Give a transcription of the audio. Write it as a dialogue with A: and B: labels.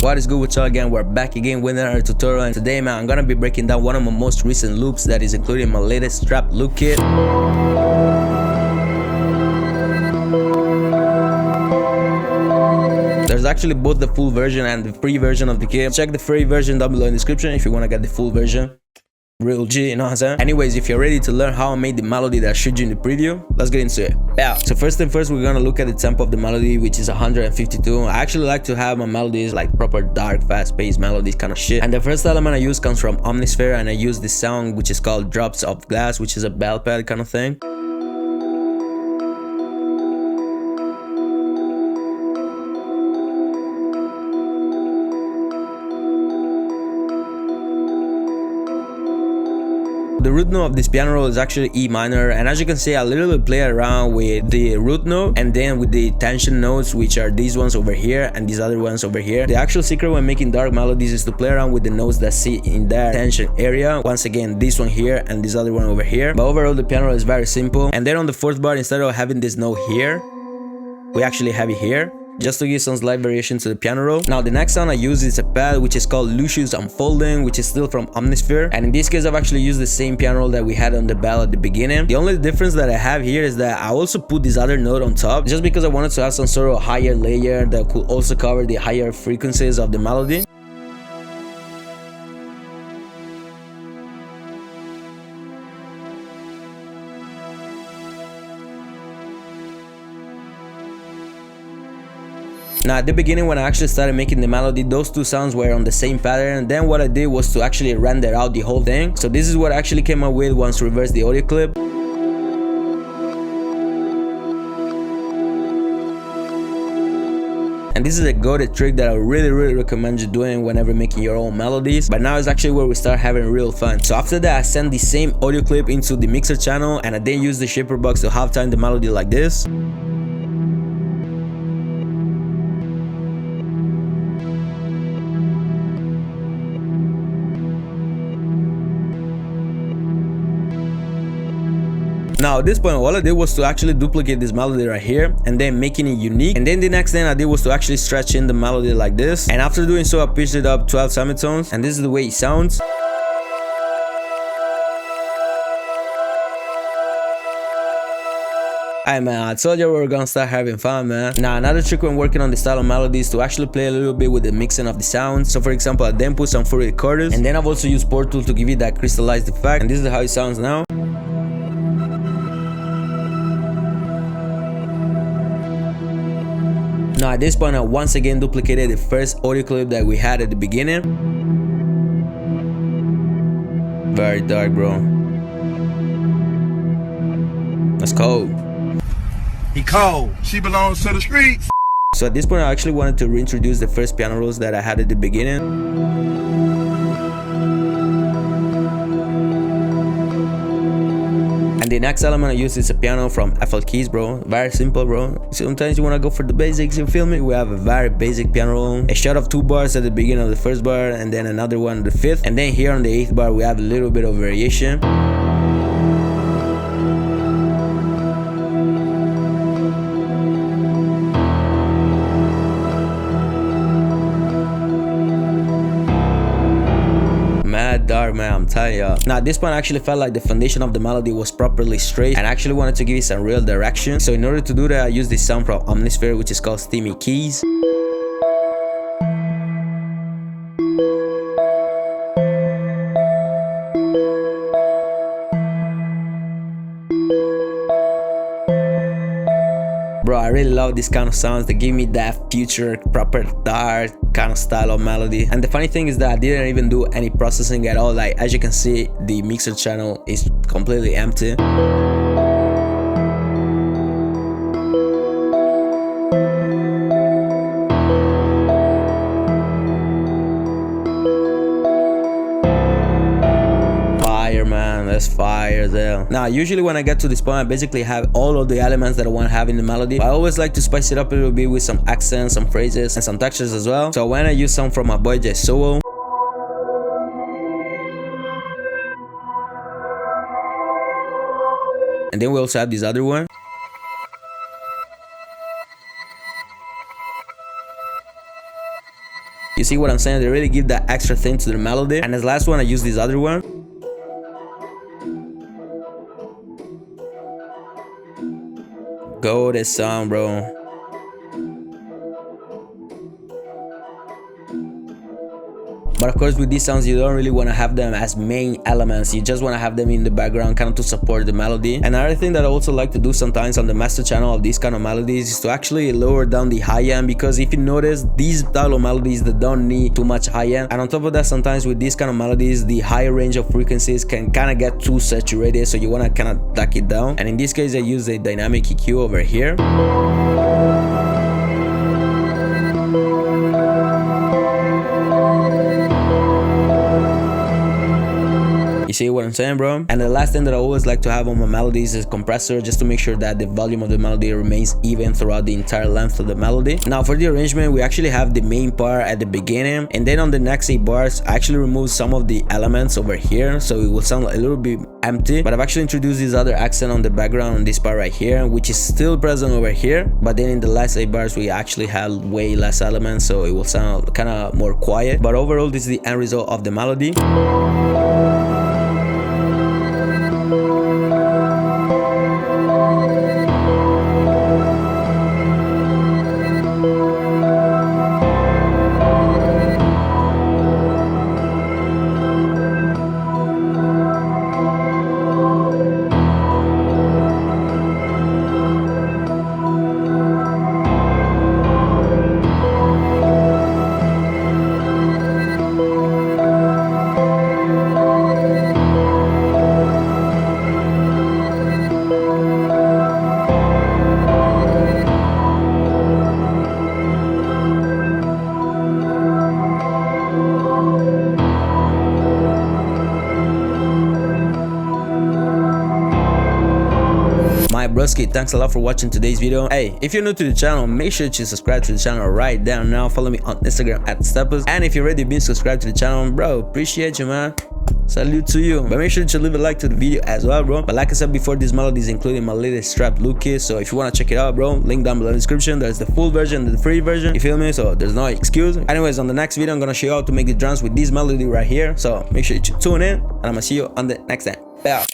A: What is good with y'all again? We're back again with another tutorial, and today, man, I'm gonna be breaking down one of my most recent loops that is included in my latest trap loop kit. There's actually both the full version and the free version of the kit. Check the free version down below in the description if you want to get the full version. Real G, you know what I'm saying? Anyways, if you're ready to learn how I made the melody that I showed you in the preview, let's get into it. Yeah. So first thing first, we're gonna look at the tempo of the melody, which is 152. I actually like to have my melodies like proper dark, fast-paced melodies kind of shit. And the first element I use comes from Omnisphere, and I use this sound which is called Drops of Glass, which is a bell pad kind of thing. The root note of this piano roll is actually E minor, and as you can see, I literally play around with the root note and then with the tension notes, which are these ones over here and these other ones over here. The actual secret when making dark melodies is to play around with the notes that sit in that tension area. Once again, this one here and this other one over here. But overall, the piano roll is very simple. And then on the fourth bar, instead of having this note here, we actually have it here, just to give some slight variation to the piano roll. Now the next sound I use is a pad which is called Lucius Unfolding, which is still from Omnisphere, and in this case I've actually used the same piano roll that we had on the bell at the beginning. The only difference that I have here is that I also put this other note on top just because I wanted to have some sort of higher layer that could also cover the higher frequencies of the melody. Now at the beginning when I actually started making the melody, those two sounds were on the same pattern. Then what I did was to actually render out the whole thing. So this is what I actually came up with once I reversed the audio clip. And this is a goated trick that I really recommend you doing whenever making your own melodies. But now is actually where we start having real fun. So after that, I sent the same audio clip into the mixer channel, and I then used the shaper box to halftime the melody like this. Now at this point, all I did was to actually duplicate this melody right here and then making it unique. And then the next thing I did was to actually stretch in the melody like this. And after doing so, I pitched it up 12 semitones, and this is the way it sounds. Alright man, I told you we were gonna start having fun, man. Now another trick when working on the style of melodies is to actually play a little bit with the mixing of the sounds. So for example, I then put some full recorders, and then I've also used Pro Tool to give it that crystallized effect, and this is how it sounds now. Now at this point, I once again duplicated the first audio clip that we had at the beginning. Very dark, bro. That's cold.
B: He cold. She belongs to the streets.
A: So at this point, I actually wanted to reintroduce the first piano rolls that I had at the beginning. And the next element I use is a piano from FL Keys, bro. Very simple, bro. Sometimes you wanna go for the basics, you feel me? We have a very basic piano roll. A shot of 2 bars at the beginning of the first bar, and then another one at the 5th. And then here on the 8th bar, we have a little bit of variation. Dark, man, I'm telling y'all. Now at this point, I actually felt like the foundation of the melody was properly straight, and I actually wanted to give it some real direction. So in order to do that, I used this sound from Omnisphere, which is called Steamy Keys. Bro, I really love this kind of sounds that give me that future, proper dark kind of style of melody. And the funny thing is that I didn't even do any processing at all. Like, as you can see, the mixer channel is completely empty. Man, that's fire there. Now usually when I get to this point, I basically have all of the elements that I want to have in the melody. I always like to spice it up a little bit with some accents, some phrases, and some textures as well. So when I use some from my boy Jay Solo, and then we also have this other one. You see what I'm saying? They really give that extra thing to the melody. And as last one, I use this other one. Go this song, bro. But of course, with these sounds, you don't really want to have them as main elements. You just want to have them in the background, kind of to support the melody. Another thing that I also like to do sometimes on the master channel of these kind of melodies is to actually lower down the high end, because if you notice, these style of melodies that don't need too much high end. And on top of that, sometimes with these kind of melodies, the higher range of frequencies can kind of get too saturated, so you want to kind of duck it down. And in this case, I use a dynamic EQ over here. You see what I'm saying, bro? And the last thing that I always like to have on my melodies is a compressor, just to make sure that the volume of the melody remains even throughout the entire length of the melody. Now for the arrangement, we actually have the main part at the beginning, and then on the next 8 bars, I actually remove some of the elements over here, so it will sound a little bit empty. But I've actually introduced this other accent on the background on this part right here, which is still present over here, but then in the last 8 bars, we actually have way less elements, so it will sound kind of more quiet. But overall, this is the end result of the melody. My broski, thanks a lot for watching today's video. Hey, if you're new to the channel, make sure to subscribe to the channel right down now. Follow me on Instagram at Stepuz. And if you've already been subscribed to the channel, bro, appreciate you, man. Salute to you. But make sure to leave a like to the video as well, bro. But like I said before, this melody is including my latest strap look kit, so if you want to check it out, bro, link down below in the description. There's the full version, the free version, you feel me? So there's no excuse. Anyways, on the next video, I'm gonna show you how to make the drums with this melody right here, so make sure you tune in, and I'm gonna see you on the next time. Bye.